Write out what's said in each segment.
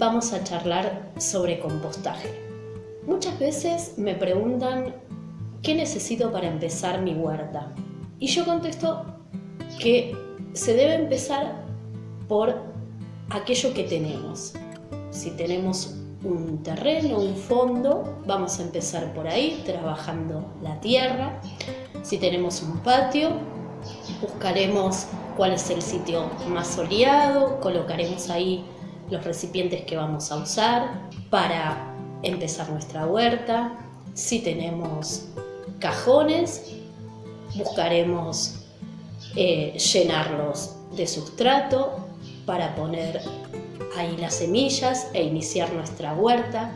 vamos a charlar sobre compostaje. Muchas veces me preguntan ¿qué necesito para empezar mi huerta? Y yo contesto que se debe empezar por aquello que tenemos. Si tenemos un terreno, un fondo, vamos a empezar por ahí, trabajando la tierra. Si tenemos un patio, buscaremos cuál es el sitio más soleado, colocaremos ahí los recipientes que vamos a usar para empezar nuestra huerta. Si tenemos cajones, buscaremos llenarlos de sustrato para poner ahí las semillas e iniciar nuestra huerta.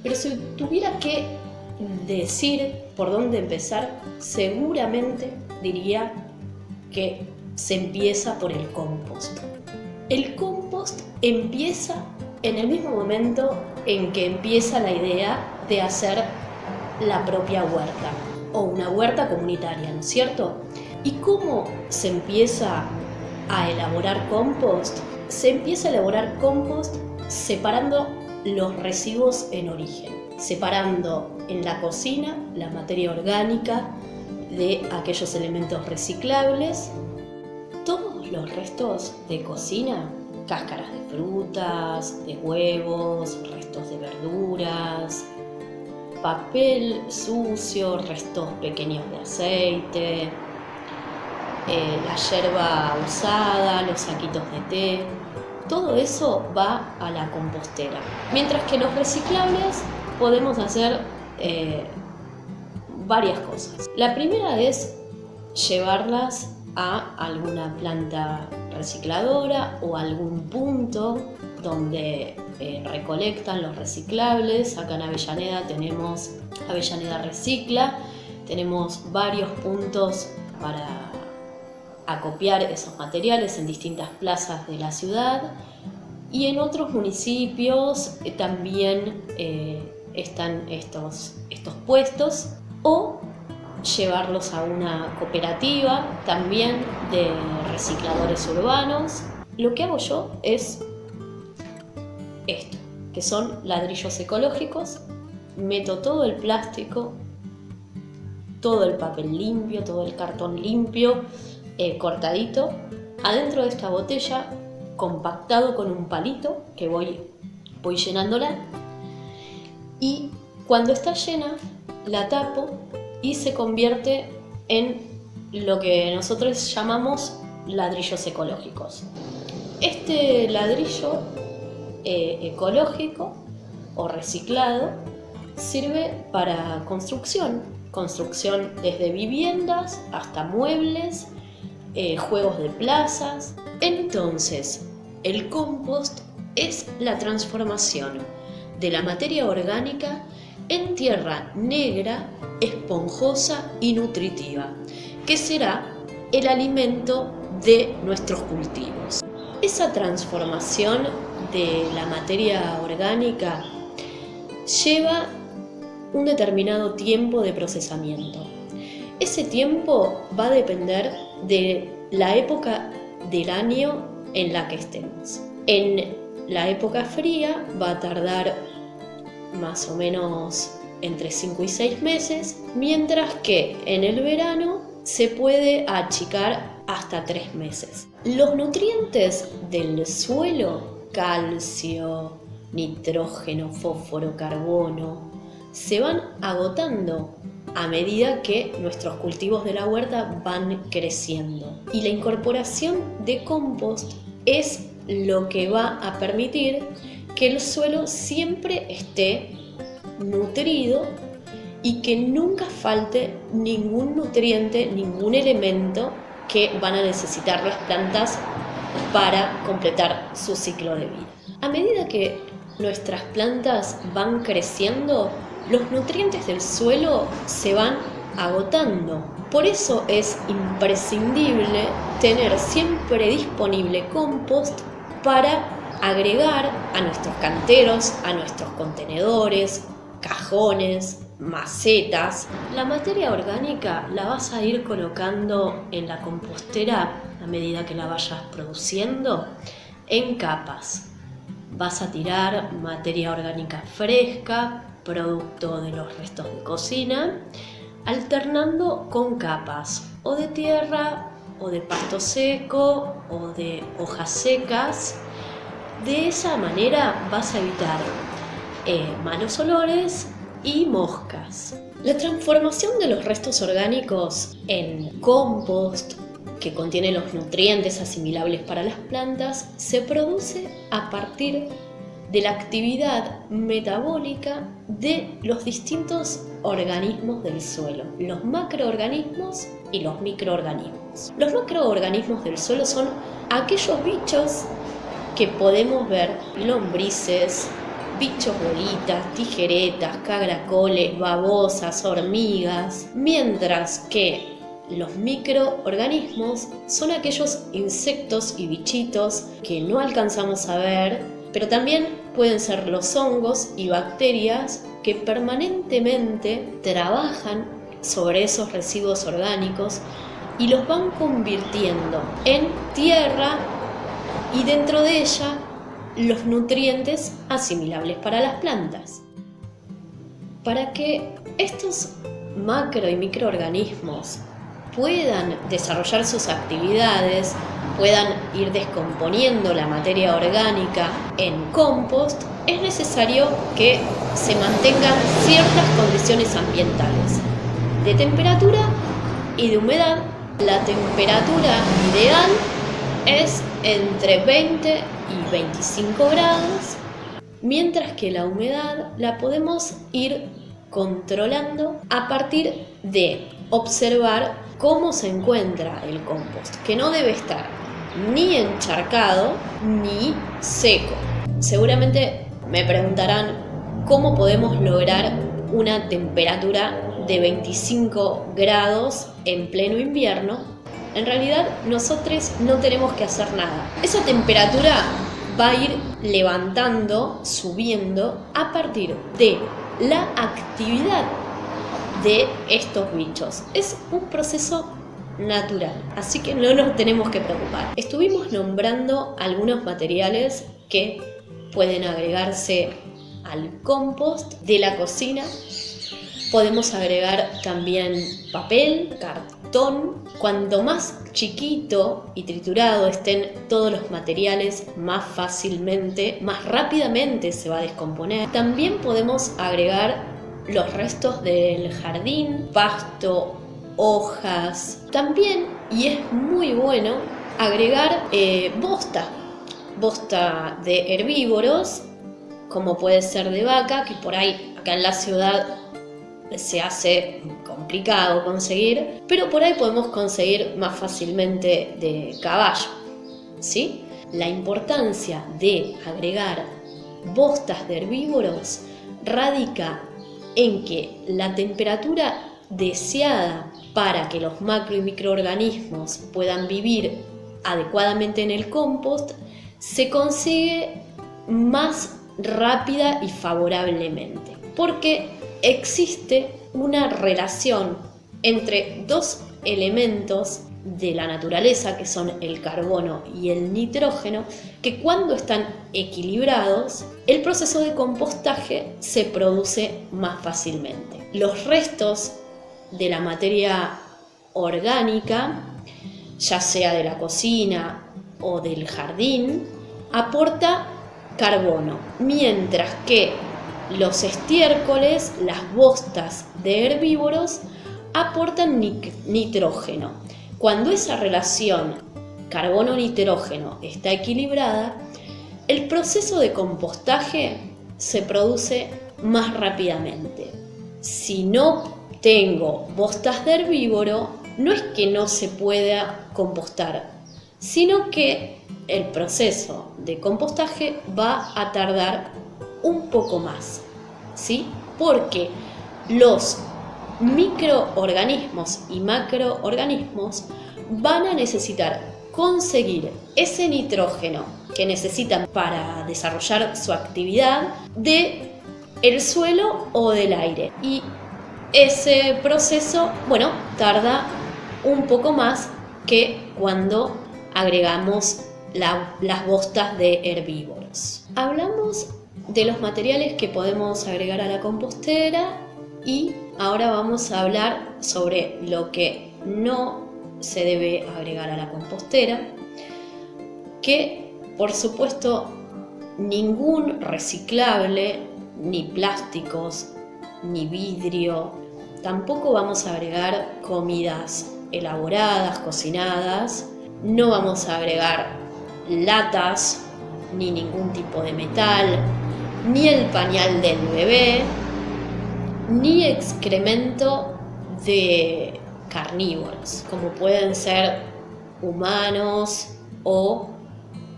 Pero si tuviera que decir por dónde empezar, seguramente diría que se empieza por el compost. El compost empieza en el mismo momento en que empieza la idea de hacer la propia huerta o una huerta comunitaria, ¿no es cierto? ¿Y cómo se empieza a elaborar compost? Se empieza a elaborar compost separando los residuos en origen, separando en la cocina la materia orgánica de aquellos elementos reciclables. Todos los restos de cocina, cáscaras de frutas, de huevos, restos de verduras, papel sucio, restos pequeños de aceite, la yerba usada, los saquitos de té, todo eso va a la compostera. Mientras que los reciclables podemos hacer varias cosas. La primera es llevarlas a alguna planta recicladora o algún punto donde recolectan los reciclables. Acá en Avellaneda tenemos Avellaneda Recicla, tenemos varios puntos para acopiar esos materiales en distintas plazas de la ciudad, y en otros municipios también están estos puestos, o llevarlos a una cooperativa también de recicladores urbanos. Lo que hago yo es esto, que son ladrillos ecológicos. Meto todo el plástico, todo el papel limpio, todo el cartón limpio, cortadito, adentro de esta botella, compactado con un palito que voy llenándola, y cuando está llena la tapo y se convierte en lo que nosotros llamamos ladrillos ecológicos. Este ladrillo ecológico o reciclado sirve para construcción desde viviendas hasta muebles, juegos de plazas. Entonces, el compost es la transformación de la materia orgánica en tierra negra, esponjosa y nutritiva, que será el alimento de nuestros cultivos. Esa transformación de la materia orgánica lleva un determinado tiempo de procesamiento. Ese tiempo va a depender de la época del año en la que estemos. En la época fría va a tardar más o menos entre 5 y 6 meses, mientras que en el verano se puede achicar hasta 3 meses. Los nutrientes del suelo, calcio, nitrógeno, fósforo, carbono, se van agotando a medida que nuestros cultivos de la huerta van creciendo. Y la incorporación de compost es lo que va a permitir que el suelo siempre esté nutrido y que nunca falte ningún nutriente, ningún elemento que van a necesitar las plantas para completar su ciclo de vida. A medida que nuestras plantas van creciendo, los nutrientes del suelo se van agotando. Por eso es imprescindible tener siempre disponible compost para agregar a nuestros canteros, a nuestros contenedores, cajones, macetas. La materia orgánica la vas a ir colocando en la compostera a medida que la vayas produciendo en capas. vas a tirar materia orgánica fresca, producto de los restos de cocina, alternando con capas o de tierra o de pasto seco o de hojas secas. De esa manera vas a evitar malos olores y moscas. La transformación de los restos orgánicos en compost, que contiene los nutrientes asimilables para las plantas, se produce a partir de la actividad metabólica de los distintos organismos del suelo, los macroorganismos y los microorganismos. Los macroorganismos del suelo son aquellos bichos que podemos ver: lombrices, bichos bolitas, tijeretas, caracoles, babosas, hormigas, mientras que los microorganismos son aquellos insectos y bichitos que no alcanzamos a ver, pero también pueden ser los hongos y bacterias que permanentemente trabajan sobre esos residuos orgánicos y los van convirtiendo en tierra y dentro de ella los nutrientes asimilables para las plantas. Para que estos macro y microorganismos puedan desarrollar sus actividades, puedan ir descomponiendo la materia orgánica en compost, es necesario que se mantengan ciertas condiciones ambientales de temperatura y de humedad. La temperatura ideal es entre 20 y 25 grados, mientras que la humedad la podemos ir controlando a partir de observar cómo se encuentra el compost, que no debe estar ni encharcado ni seco. Seguramente me preguntarán cómo podemos lograr una temperatura de 25 grados en pleno invierno. En realidad nosotros no tenemos que hacer nada. Esa temperatura va a ir levantando, subiendo a partir de la actividad de estos bichos. Es un proceso natural, así que no nos tenemos que preocupar. Estuvimos nombrando algunos materiales que pueden agregarse al compost de la cocina. Podemos agregar también papel, cartón. Cuanto más chiquito y triturado estén todos los materiales, más fácilmente, más rápidamente se va a descomponer. También podemos agregar los restos del jardín, pasto, hojas. También, y es muy bueno, agregar bosta de herbívoros, como puede ser de vaca, que por ahí acá en la ciudad se hace complicado conseguir, pero por ahí podemos conseguir más fácilmente de caballo, ¿sí? La importancia de agregar bostas de herbívoros radica en que la temperatura deseada para que los macro y microorganismos puedan vivir adecuadamente en el compost se consigue más rápida y favorablemente, porque existe una relación entre dos elementos de la naturaleza, que son el carbono y el nitrógeno, que cuando están equilibrados, el proceso de compostaje se produce más fácilmente. Los restos de la materia orgánica, ya sea de la cocina o del jardín, aporta carbono, mientras que los estiércoles, las bostas de herbívoros, aportan nitrógeno. Cuando esa relación carbono-nitrógeno está equilibrada, el proceso de compostaje se produce más rápidamente. Si no tengo bostas de herbívoro, no es que no se pueda compostar, sino que el proceso de compostaje va a tardar un poco más, ¿sí? Porque los microorganismos y macroorganismos van a necesitar conseguir ese nitrógeno que necesitan para desarrollar su actividad de el suelo o del aire, y ese proceso, tarda un poco más que cuando agregamos las bostas de herbívoros. Hablamos de los materiales que podemos agregar a la compostera y ahora vamos a hablar sobre lo que no se debe agregar a la compostera, que por supuesto ningún reciclable, ni plásticos, ni vidrio, tampoco vamos a agregar comidas elaboradas, cocinadas, no vamos a agregar latas, ni ningún tipo de metal, ni el pañal del bebé, ni excremento de carnívoros, como pueden ser humanos o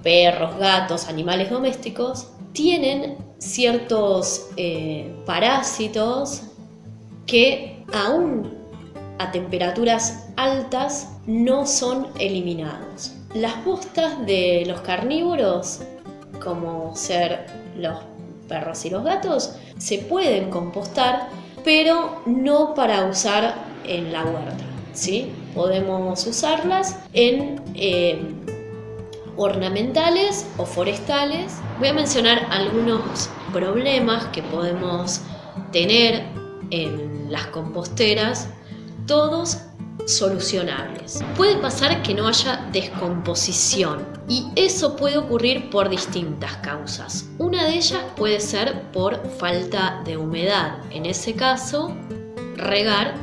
perros, gatos, animales domésticos. Tienen ciertos parásitos que aún a temperaturas altas no son eliminados. Las bostas de los carnívoros, como ser los perros y los gatos, se pueden compostar, pero no para usar en la huerta, ¿sí? Podemos usarlas en ornamentales o forestales. Voy a mencionar algunos problemas que podemos tener en las composteras, todos solucionables. Puede pasar que no haya descomposición y eso puede ocurrir por distintas causas. Una de ellas puede ser por falta de humedad. En ese caso, regar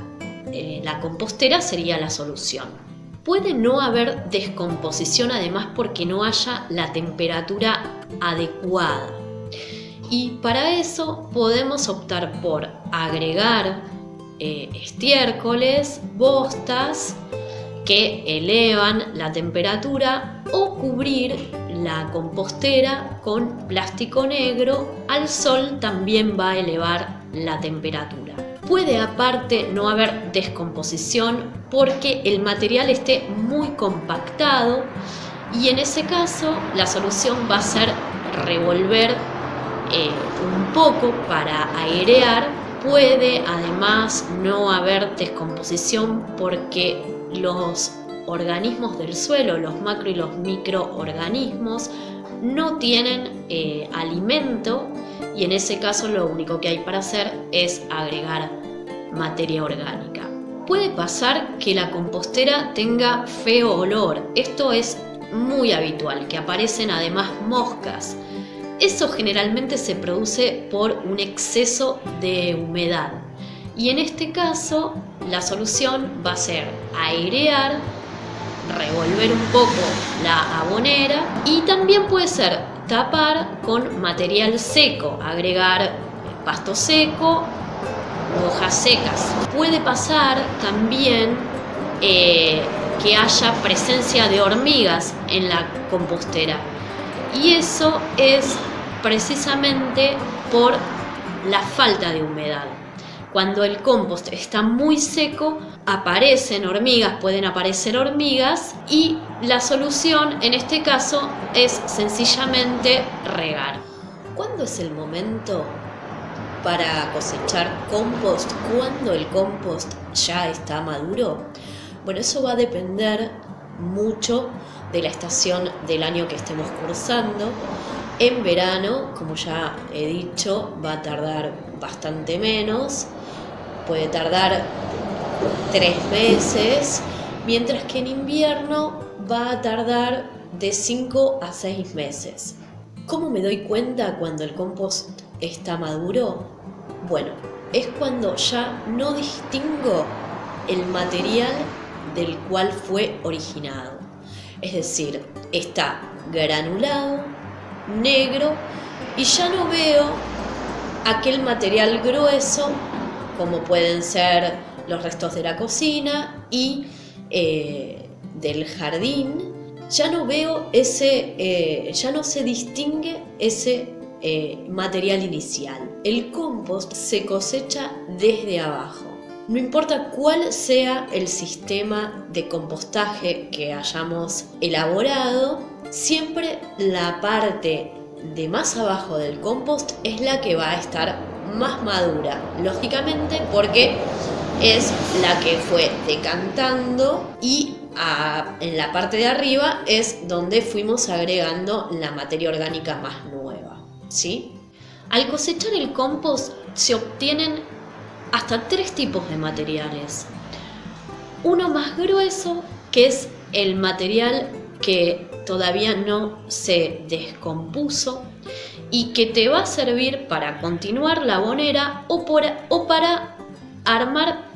la compostera sería la solución. Puede no haber descomposición además porque no haya la temperatura adecuada. Y para eso podemos optar por agregar estiércoles, bostas que elevan la temperatura o cubrir la compostera con plástico negro. Al sol también va a elevar la temperatura. Puede aparte no haber descomposición porque el material esté muy compactado y en ese caso la solución va a ser revolver un poco para airear. Puede además no haber descomposición porque los organismos del suelo, los macro y los microorganismos, no tienen alimento y en ese caso lo único que hay para hacer es agregar materia orgánica. Puede pasar que la compostera tenga feo olor. Esto es muy habitual, que aparecen además moscas. Eso generalmente se produce por un exceso de humedad y en este caso la solución va a ser airear, revolver un poco la abonera y también puede ser tapar con material seco, agregar pasto seco, hojas secas. Puede pasar también que haya presencia de hormigas en la compostera y eso es precisamente por la falta de humedad. Cuando el compost está muy seco, pueden aparecer hormigas y la solución en este caso es sencillamente regar. ¿Cuándo es el momento para cosechar compost? ¿Cuándo el compost ya está maduro? Bueno, eso va a depender mucho de la estación del año que estemos cursando. En verano, como ya he dicho, va a tardar bastante menos, puede tardar 3 meses, mientras que en invierno va a tardar de 5 a 6 meses. ¿Cómo me doy cuenta cuando el compost está maduro? Bueno, es cuando ya no distingo el material del cual fue originado. Es decir, está granulado, negro y ya no veo aquel material grueso como pueden ser los restos de la cocina y del jardín. Ya no veo ya no se distingue ese material inicial. El compost se cosecha desde abajo. No importa cuál sea el sistema de compostaje que hayamos elaborado, siempre la parte de más abajo del compost es la que va a estar más madura, lógicamente porque es la que fue decantando y en la parte de arriba es donde fuimos agregando la materia orgánica más nueva. ¿sí? Al cosechar el compost se obtienen hasta 3 tipos de materiales. Uno más grueso, que es el material que todavía no se descompuso y que te va a servir para continuar la abonera o para armar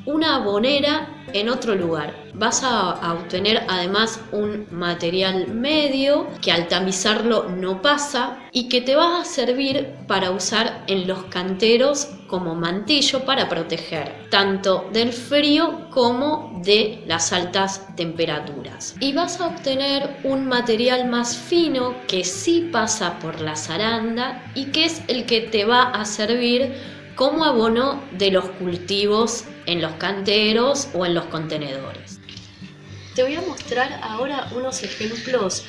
una abonera en otro lugar. Vas a obtener además un material medio que al tamizarlo no pasa y que te va a servir para usar en los canteros como mantillo para proteger tanto del frío como de las altas temperaturas. Y vas a obtener un material más fino que sí pasa por la zaranda y que es el que te va a servir como abono de los cultivos en los canteros o en los contenedores. Te voy a mostrar ahora unos ejemplos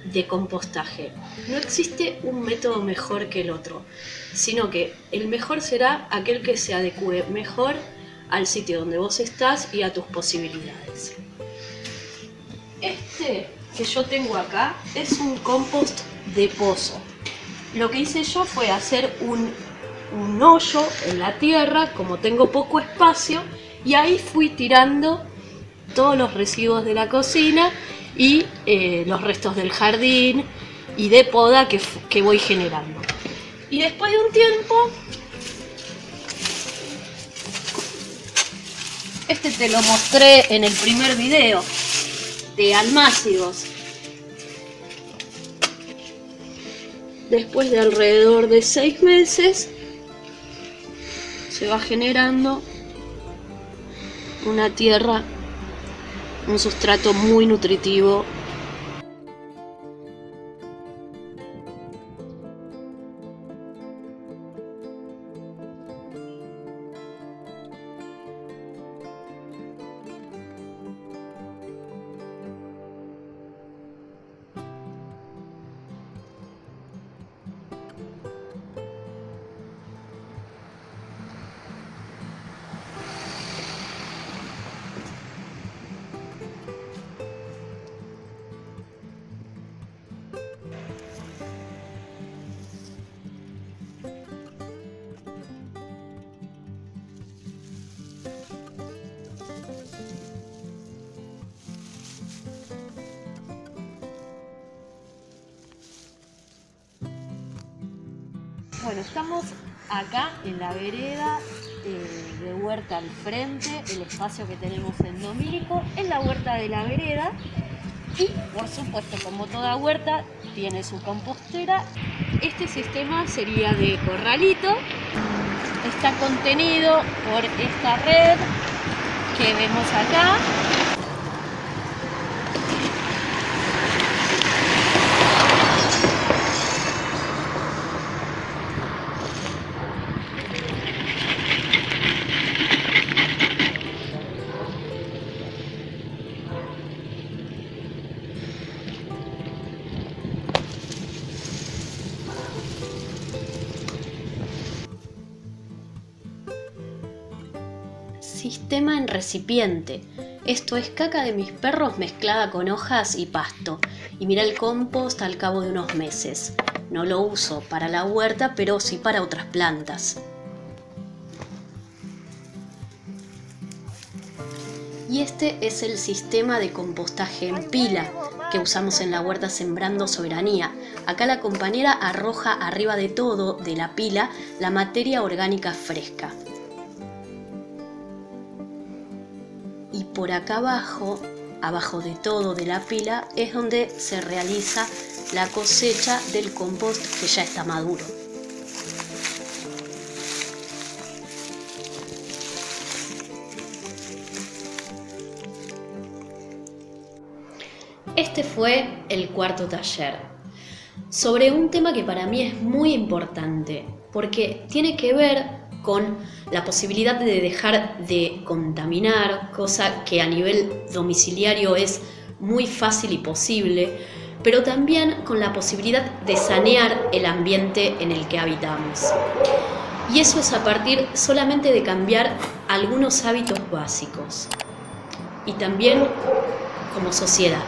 de compostaje. No existe un método mejor que el otro, sino que el mejor será aquel que se adecue mejor al sitio donde vos estás y a tus posibilidades. Este que yo tengo acá es un compost de pozo. Lo que hice yo fue hacer un hoyo en la tierra, como tengo poco espacio, y ahí fui tirando todos los residuos de la cocina y los restos del jardín y de poda que voy generando. Y después de un tiempo, este te lo mostré en el primer video de almácigos. Después de alrededor de 6 meses se va generando una tierra, un sustrato muy nutritivo. Bueno, estamos acá en la vereda de Huerta al Frente, el espacio que tenemos en Domínico, en la huerta de la vereda. Y por supuesto, como toda huerta, tiene su compostera. Este sistema sería de corralito, está contenido por esta red que vemos acá. Sistema en recipiente. Esto es caca de mis perros mezclada con hojas y pasto. Y mira el compost al cabo de unos meses. No lo uso para la huerta, pero sí para otras plantas. Y este es el sistema de compostaje en pila que usamos en la huerta Sembrando Soberanía. Acá la compañera arroja arriba de todo de la pila la materia orgánica fresca. Y por acá abajo de todo de la pila, es donde se realiza la cosecha del compost que ya está maduro. Este fue el cuarto taller, sobre un tema que para mí es muy importante, porque tiene que ver con la posibilidad de dejar de contaminar, cosa que a nivel domiciliario es muy fácil y posible, pero también con la posibilidad de sanear el ambiente en el que habitamos. Y eso es a partir solamente de cambiar algunos hábitos básicos y también como sociedad.